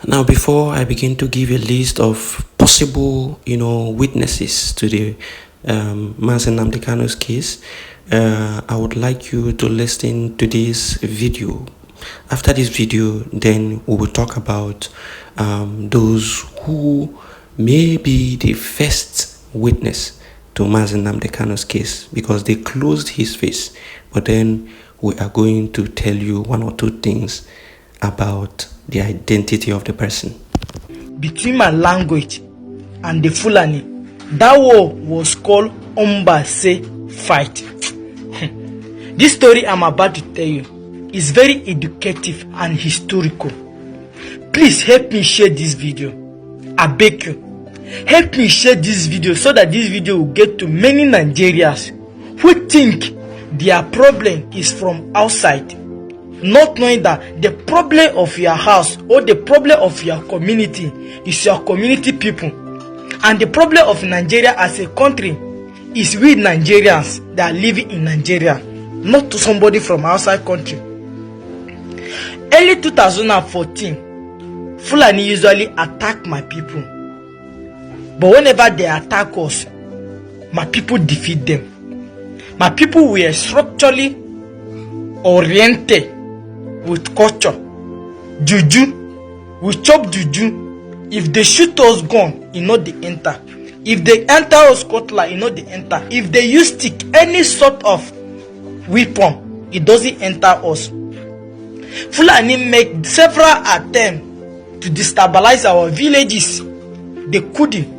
Now, before I begin to give a list of possible, witnesses to the Nnamdi Kanu'S case, I would like you to listen to this video. After this video, then we will talk about those who may be the first witness to Nnamdi Kanu'S case, because they closed his face. But then we are going to tell you one or two things about the identity of the person. Between my language and the Fulani, that war was called Ombase fight. This story I'm about to tell you is very educative and historical. Please help me share this video. I beg you. Help me share this video so that this video will get to many Nigerians who think their problem is from outside, not knowing that the problem of your house or the problem of your community is your community people, and the problem of Nigeria as a country is we Nigerians that are living in Nigeria, not to somebody from outside country. Early 2014, Fulani usually attack my people, but whenever they attack us, my people defeat them. My people were structurally oriented with culture. Juju, we chop juju. If they shoot us gun, they enter. If they enter us cutlass, they enter. If they use stick, any sort of weapon, it doesn't enter us. Fulani make several attempts to destabilize our villages. They couldn't.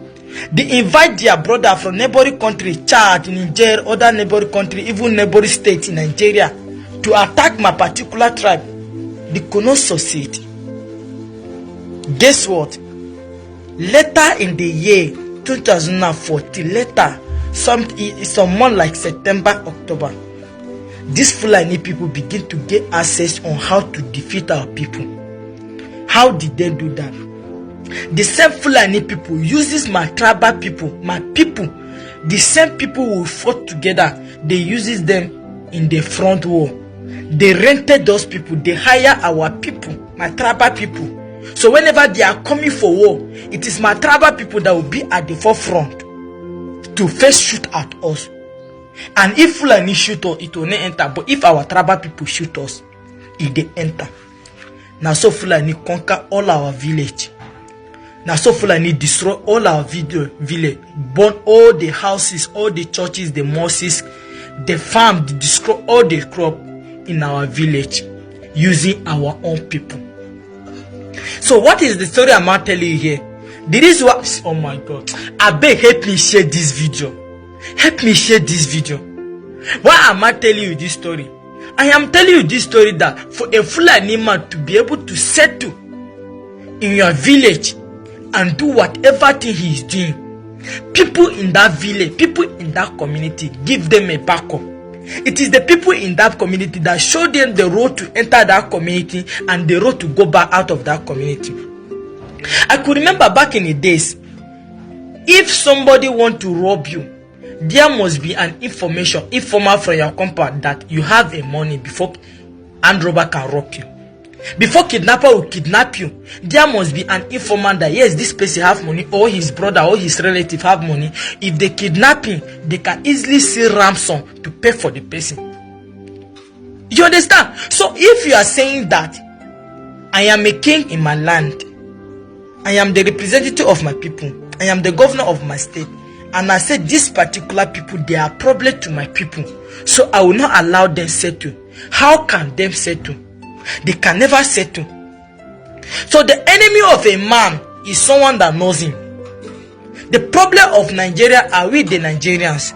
They invite their brother from neighboring country, Chad, Niger, other neighboring country, even neighboring states in Nigeria, to attack my particular tribe. They could not succeed. Guess what? Later in the year 2014, some month like September, October, these Fulani people begin to get access on how to defeat our people. How did they do that? The same Fulani people uses my tribal people, my people, the same people who fought together, they uses them in the front war. They rented those people, they hire our people, my tribal people. So whenever they are coming for war, it is my tribal people that will be at the forefront to first shoot at us. And if Fulani shoot us, it will not enter. But if our tribal people shoot us, it they enter. Now so Fulani conquer all our village. Now so Fulani destroy all our village, burn all the houses, all the churches, the mosques, the farm, they destroy all the crop in our village using our own people. So what is the story I'm not telling you here? This is what, oh my God, I beg, help me share this video. Help me share this video. Why am I telling you this story? I am telling you this story that for a Fulani man to be able to settle in your village and do whatever thing he is doing, people in that village, people in that community, give them a backup. It is the people in that community that show them the road to enter that community and the road to go back out of that community. I could remember back in the days, if somebody want to rob you, there must be an informer from your compound that you have a money before armed robber can rob you. Before kidnapper will kidnap you, there must be an informant that yes, this person have money, or his brother or his relative have money. If they kidnap him, they can easily see ransom to pay for the person. You understand? So if you are saying that I am a king in my land, I am the representative of my people, I am the governor of my state, and I said these particular people, they are a problem to my people, so I will not allow them settle. How can them settle? They can never settle. So the enemy of a man is someone that knows him. The problem of Nigeria are we the Nigerians,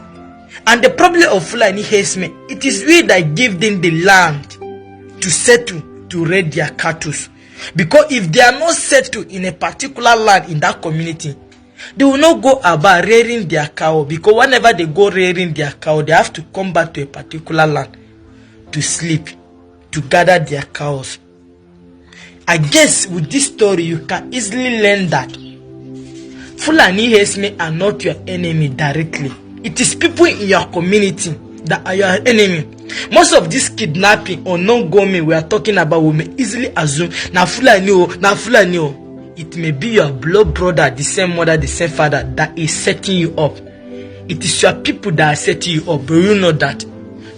and the problem of Fulani herdsmen, it is we that give them the land to settle, to raid their cattle. Because if they are not settled in a particular land in that community, they will not go about rearing their cow, because whenever they go rearing their cow, they have to come back to a particular land to sleep, to gather their cows. I guess with this story you can easily learn that Fulani herdsmen are not your enemy directly. It is people in your community that are your enemy. Most of this kidnapping or non-government we are talking about, we may easily assume na Fulani. It may be your blood brother, the same mother, the same father that is setting you up. It is your people that are setting you up, but you know that.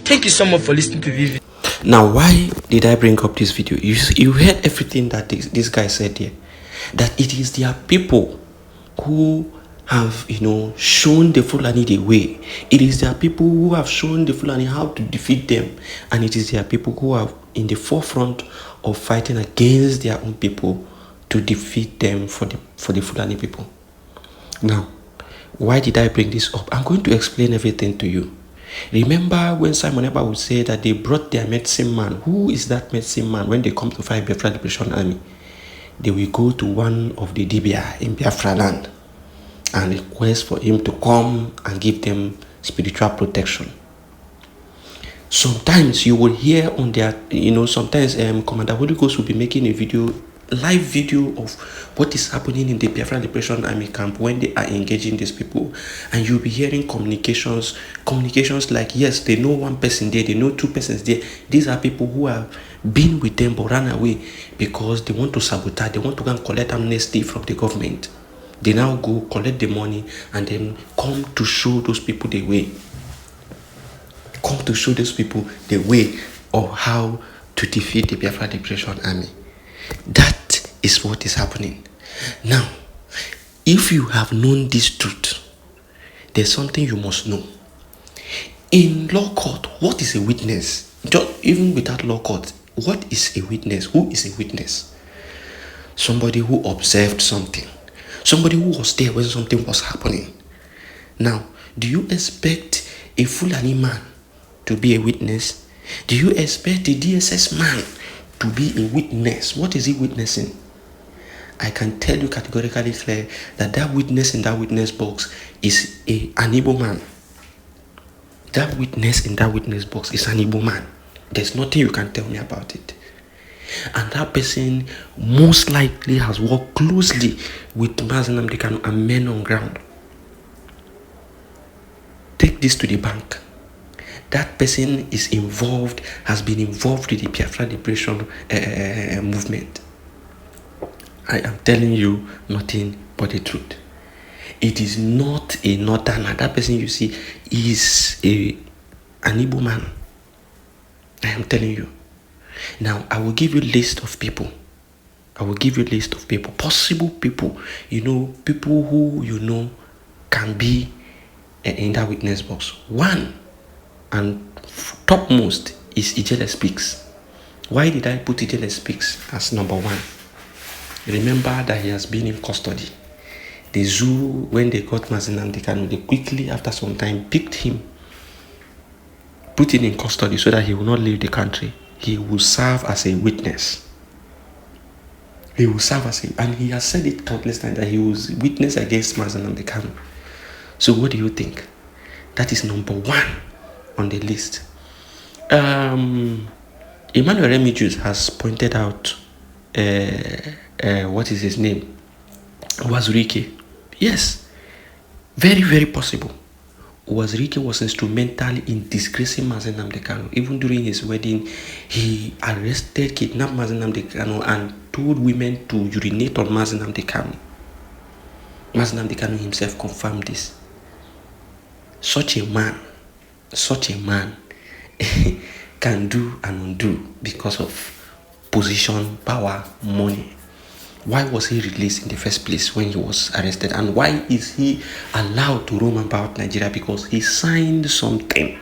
Thank you so much for listening to this video. Now, why did I bring up this video? You heard everything that this guy said here. That it is their people who have, shown the Fulani the way. It is their people who have shown the Fulani how to defeat them. And it is their people who are in the forefront of fighting against their own people to defeat them for the Fulani people. Now, why did I bring this up? I'm going to explain everything to you. Remember when Simon Ekpa would say that they brought their medicine man. Who is that medicine man when they come to fight Biafra Liberation Army? They will go to one of the Dibia in Biafra land and request for him to come and give them spiritual protection. Sometimes you will hear on their, sometimes Commander Holy Ghost will be making a live video of what is happening in the Biafra Liberation Army camp when they are engaging these people, and you'll be hearing communications like, yes, they know one person there, they know two persons there. These are people who have been with them but ran away because they want to sabotage, they want to go and collect amnesty from the government. They now go collect the money and then come to show those people the way. Come to show those people the way of how to defeat the Biafra Liberation Army. That is what is happening. Now, if you have known this truth, there's something you must know. In law court, what is a witness? Even without law court, what is a witness? Who is a witness? Somebody who observed something. Somebody who was there when something was happening. Now, do you expect a Fulani man to be a witness? Do you expect a DSS man to be a witness? What is he witnessing? I can tell you categorically clear that witness in that witness box is an Igbo man. That witness in that witness box is an Igbo man. There's nothing you can tell me about it. And that person most likely has worked closely with Nnamdi Kanu and men on ground. Take this to the bank. That person is involved, has been involved with the Biafra Liberation movement. I am telling you nothing but the truth. It is not a northerner. That person you see is an Igbo man. I am telling you. Now, I will give you a list of people. Possible people. People who can be in that witness box. One and topmost is Ijele Speaks. Why did I put Ijele Speaks as number one? Remember that he has been in custody. The zoo, when they got Nnamdi Kanu, they quickly, after some time, picked him, put him in custody so that he will not leave the country. He will serve as a witness. And he has said it countless times that he was witness against Nnamdi Kanu. So what do you think? That is number one on the list. Emmanuel Remigius has pointed out what is his name? Wazirike. Yes, very, very possible. Wazirike was instrumental in disgracing Nnamdi Kanu. Even during his wedding, he arrested, kidnapped Nnamdi Kanu and told women to urinate on Nnamdi Kanu. Nnamdi Kanu himself confirmed this. Such a man can do and undo because of position, power, money. Why was he released in the first place when he was arrested? And why is he allowed to roam about Nigeria? Because he signed something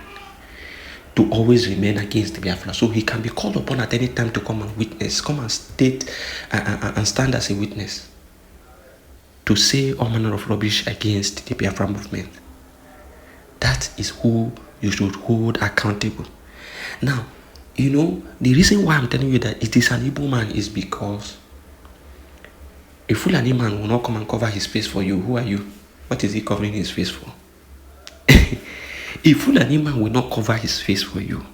to always remain against the Biafra. So he can be called upon at any time to come and witness, come and state and stand as a witness to say all manner of rubbish against the Biafra movement. That is who you should hold accountable. Now, the reason why I'm telling you that it is an Igbo man is because a Fulani man will not come and cover his face for you. Who are you? What is he covering his face for? A Fulani man will not cover his face for you.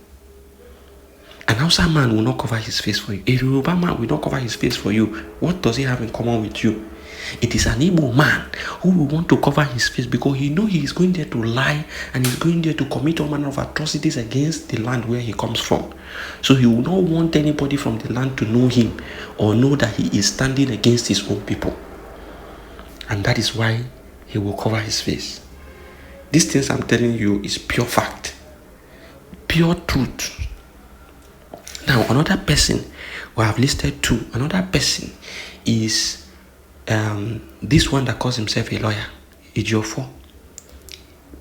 An Hausa man will not cover his face for you. A Yoruba man will not cover his face for you. What does he have in common with you? It is an Igbo man who will want to cover his face because he knows he is going there to lie and he's going there to commit all manner of atrocities against the land where he comes from. So he will not want anybody from the land to know him or know that he is standing against his own people. And that is why he will cover his face. These things I'm telling you is pure fact, pure truth. Now, another person who I have listed two, another person is this one that calls himself a lawyer, Ejiofor.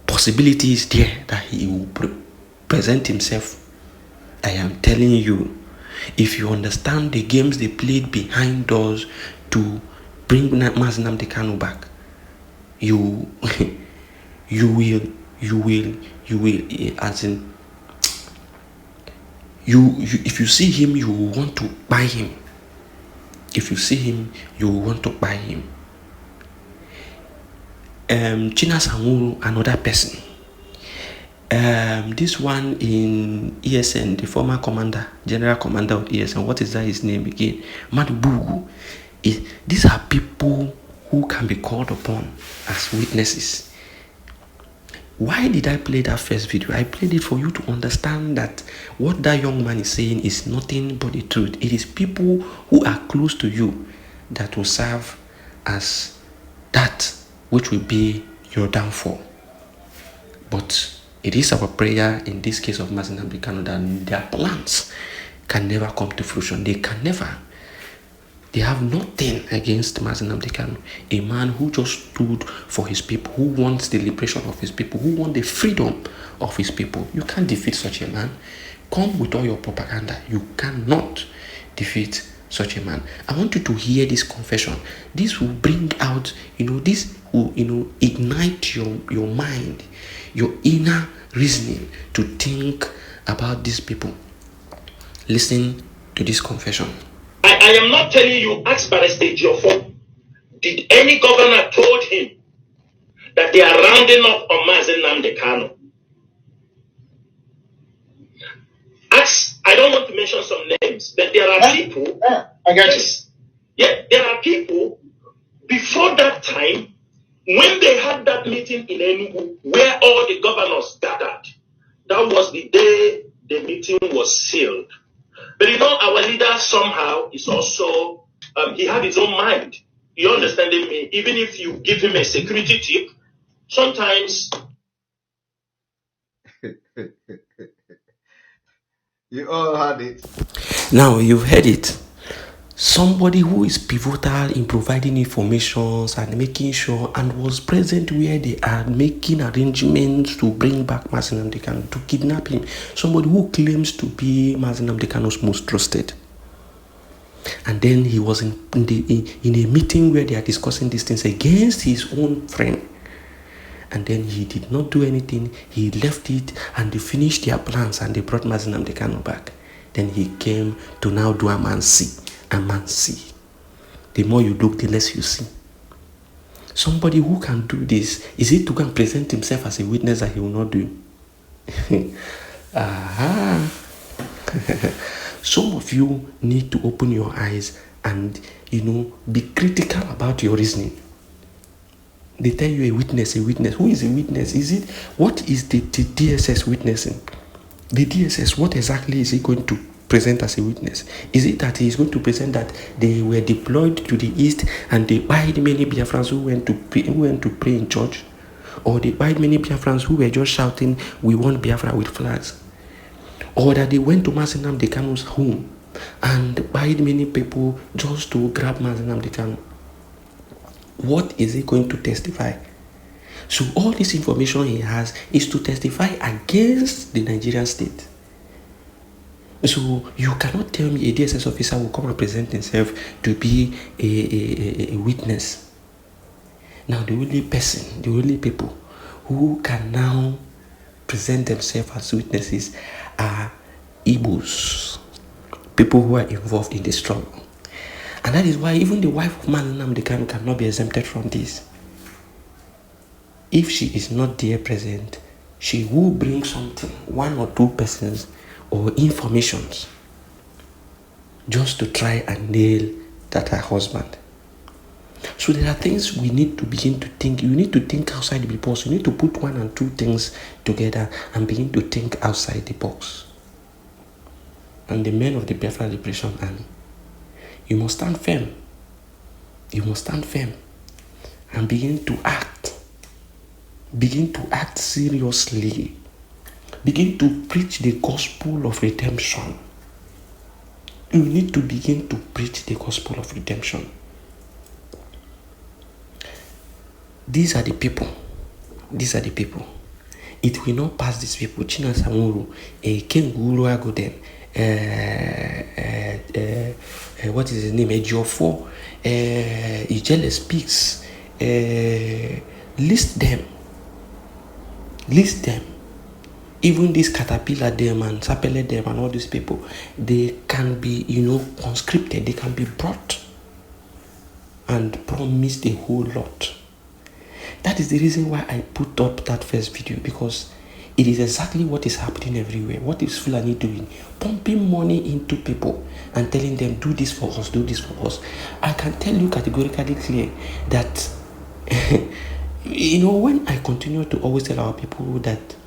Possibility is there that he will present himself. I am telling you, if you understand the games they played behind doors to bring Nnamdi Kanu back, you will, as in, you if you see him, you will want to buy him. If you see him, you will want to buy him. China Samuru, another person. This one in ESN, the former commander, general commander of ESN, what is that his name again? Madubugu. These are people who can be called upon as witnesses. Why did I play that first video? I played it for you to understand that what that young man is saying is nothing but the truth. It is people who are close to you that will serve as that which will be your downfall. But it is our prayer in this case of Nnamdi Kanu that their plans can never come to fruition. They can never. They have nothing against Nnamdi Kanu, a man who just stood for his people, who wants the liberation of his people, who wants the freedom of his people. You can't defeat such a man. Come with all your propaganda. You cannot defeat such a man. I want you to hear this confession. This will bring out, this will, ignite your mind, your inner reasoning to think about these people. Listen to this confession. I am not telling you, ask Barrister Ejiofor. Did any governor told him that they are rounding up on Nnamdi Kanu? Ask, I don't want to mention some names, but there are people. I got you. Yeah, there are people before that time when they had that meeting in Enugu where all the governors gathered. That was the day the meeting was sealed. But our leader somehow is also, he had his own mind. You understand me? Even if you give him a security tip, sometimes... You all heard it. Now, you've heard it. Somebody who is pivotal in providing information and making sure and was present where they are making arrangements to bring back Nnamdi Kanu, to kidnap him. Somebody who claims to be Nnamdi Kanu's most trusted. And then he was in a meeting where they are discussing these things against his own friend. And then he did not do anything. He left it and they finished their plans and they brought Nnamdi Kanu back. Then he came to now do a man see. A man see. The more you look, the less you see. Somebody who can do this, is it to go and present himself as a witness that he will not do? Aha. Some of you need to open your eyes and, be critical about your reasoning. They tell you a witness. Who is a witness? What is the DSS witnessing? The DSS, what exactly is he going to present as a witness? Is it that he is going to present that they were deployed to the east and they buried many Biafrans who went to pray in church? Or they buried many Biafrans who were just shouting, "We want Biafra" with flags? Or that they went to Nnamdi Kanu's home and buried many people just to grab Nnamdi Kanu? What is he going to testify? So all this information he has is to testify against the Nigerian state. So you cannot tell me a DSS officer will come and present himself to be a witness. Now the only people who can now present themselves as witnesses are Igbos, people who are involved in the struggle. And that is why even the wife of Nnamdi Kanu cannot be exempted from this. If she is not there present, she will bring something, one or two persons or informations, just to try and nail that her husband. So So there are things we need to begin to think. You need to think outside the box. You need to put one and two things together and begin to think outside the box. And the men of the Biafra Liberation Army, you must stand firm. You must stand firm and begin to act. Begin to act seriously. Begin to preach the gospel of redemption. You need to begin to preach the gospel of redemption. These are the people. These are the people. It will not pass these people. China Samuru, Kenguru Agodem, what is his name? Ejiofor, Ijele Speaks. List them. List them. Even this Caterpillar them and Sapele them and all these people, they can be, conscripted. They can be brought and promised a whole lot. That is the reason why I put up that first video, because it is exactly what is happening everywhere. What is Fulani doing? Pumping money into people and telling them, do this for us, do this for us. I can tell you categorically clear that, when I continue to always tell our people that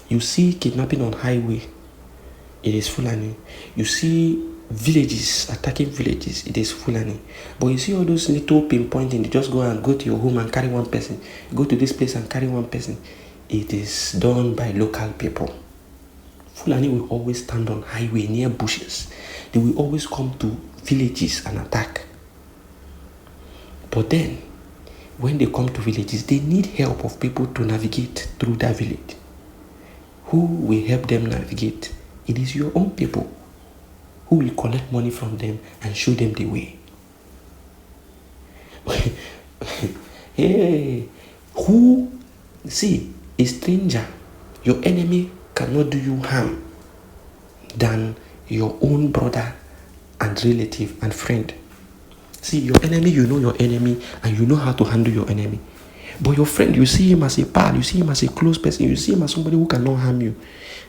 you see kidnapping on highway, it is Fulani. You see villages, attacking villages, it is Fulani. But you see all those little pinpointing, they just go to your home and carry one person, go to this place and carry one person. It is done by local people. Fulani will always stand on highway near bushes. They will always come to villages and attack. But then, when they come to villages, they need help of people to navigate through that village. Who will help them navigate? It is your own people who will collect money from them and show them the way. Hey, a stranger, your enemy cannot do you harm than your own brother and relative and friend. See, your enemy, you know your enemy and you know how to handle your enemy. But your friend, you see him as a pal, you see him as a close person, you see him as somebody who cannot harm you.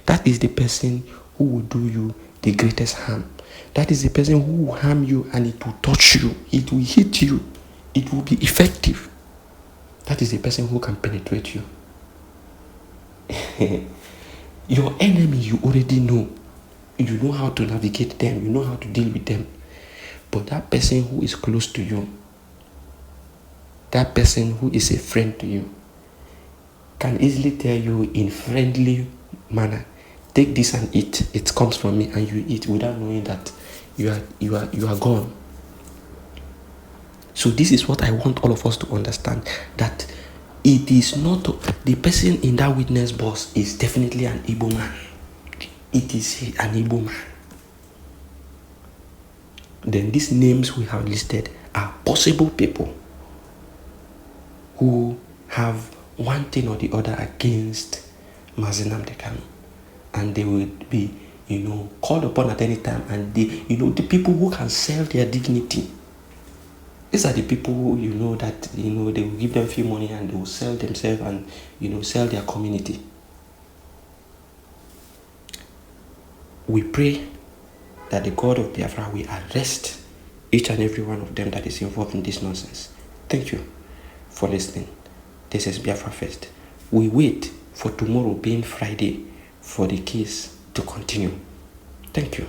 That is the person who will do you the greatest harm. That is the person who will harm you and it will touch you, it will hit you, it will be effective. That is the person who can penetrate you. Your enemy, you already know. You know how to navigate them, you know how to deal with them. But that person who is close to you, that person who is a friend to you, can easily tell you in friendly manner, take this and eat. It comes from me, and you eat without knowing that you are gone. So this is what I want all of us to understand, that it is not the person in that witness box is definitely an Igbo man. It is an Igbo man. Then these names we have listed are possible people who have one thing or the other against Nnamdi Kanu, and they will be, called upon at any time, and the people who can sell their dignity. These are the people who, that, they will give them few money and they will sell themselves and, sell their community. We pray that the God of Biafra will arrest each and every one of them that is involved in this nonsense. Thank you for listening. This is Biafra First. We wait for tomorrow being Friday for the case to continue. Thank you.